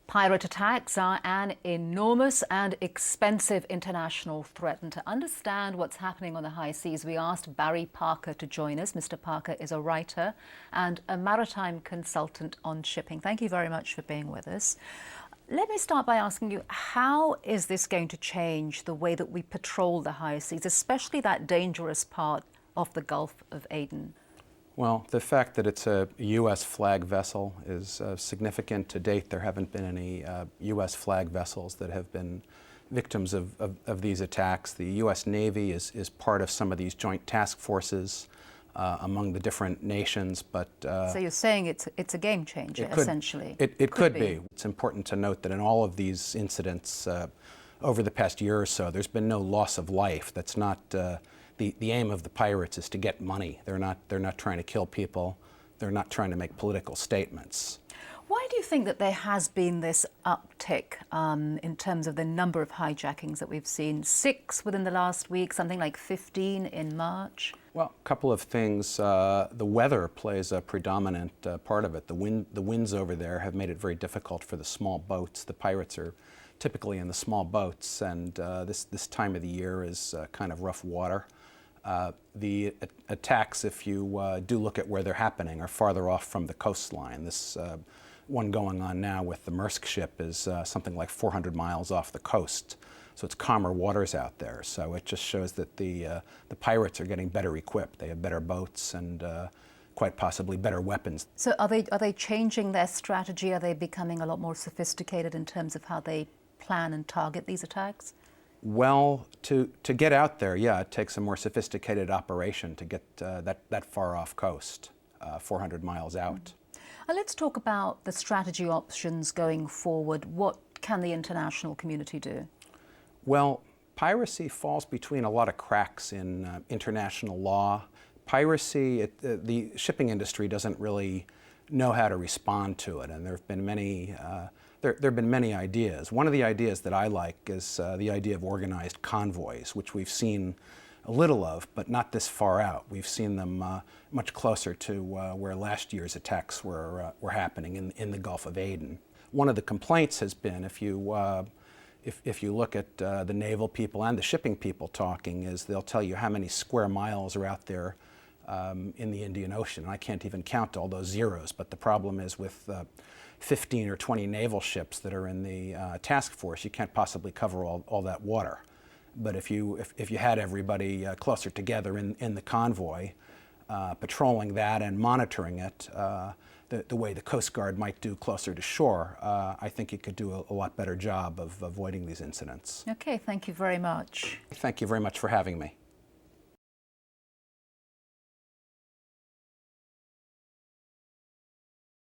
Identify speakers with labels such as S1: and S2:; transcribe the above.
S1: Pirate attacks are an enormous and expensive international threat. And to understand what's happening on the high seas, we asked Barry Parker to join us. Mr. Parker is a writer and a maritime consultant on shipping. Thank you very much for being with us. Let me start by asking you, how is this going to change the way that we patrol the high seas, especially that dangerous part of the Gulf of Aden?
S2: Well, the fact that it's a U.S. flag vessel is significant. To date, there haven't been any U.S. flag vessels that have been victims of these attacks. The U.S. Navy is part of some of these joint task forces among the different nations, but...
S1: so you're saying it's a game changer, essentially?
S2: It could be. It's important to note that in all of these incidents over the past year or so, there's been no loss of life. That's not... The aim of the pirates is to get money. They're not trying to kill people. They're not trying to make political statements.
S1: Why do you think that there has been this uptick in terms of the number of hijackings that we've seen? 6 within the last week, something like 15 in March?
S2: Well, a couple of things. The weather plays a predominant part of it. The winds over there have made it very difficult for the small boats. The pirates are typically in the small boats, and this time of the year is kind of rough water. The attacks, if you do look at where they're happening, are farther off from the coastline. This one going on now with the Maersk ship is something like 400 miles off the coast. So it's calmer waters out there. So it just shows that the pirates are getting better equipped. They have better boats and quite possibly better weapons.
S1: So are they changing their strategy? Are they becoming a lot more sophisticated in terms of how they plan and target these attacks?
S2: Well, to get out there, yeah, it takes a more sophisticated operation to get that far off coast, 400 miles out.
S1: Let's talk about the strategy options going forward. What can the international community do?
S2: Well, piracy falls between a lot of cracks in international law. Piracy, the shipping industry doesn't really know how to respond to it, and there have been many there have been many ideas. One of the ideas that I like is the idea of organized convoys, which we've seen a little of, but not this far out. We've seen them much closer to where last year's attacks were happening in the Gulf of Aden. One of the complaints has been, if you look at the naval people and the shipping people talking, is they'll tell you how many square miles are out there in the Indian Ocean. I can't even count all those zeros, but the problem is with 15 or 20 naval ships that are in the task force, you can't possibly cover all that water. But if you had everybody closer together in the convoy, patrolling that and monitoring it, the way the Coast Guard might do closer to shore, I think you could do a lot better job of avoiding these incidents.
S1: Okay, thank you very much.
S2: Thank you very much for having me.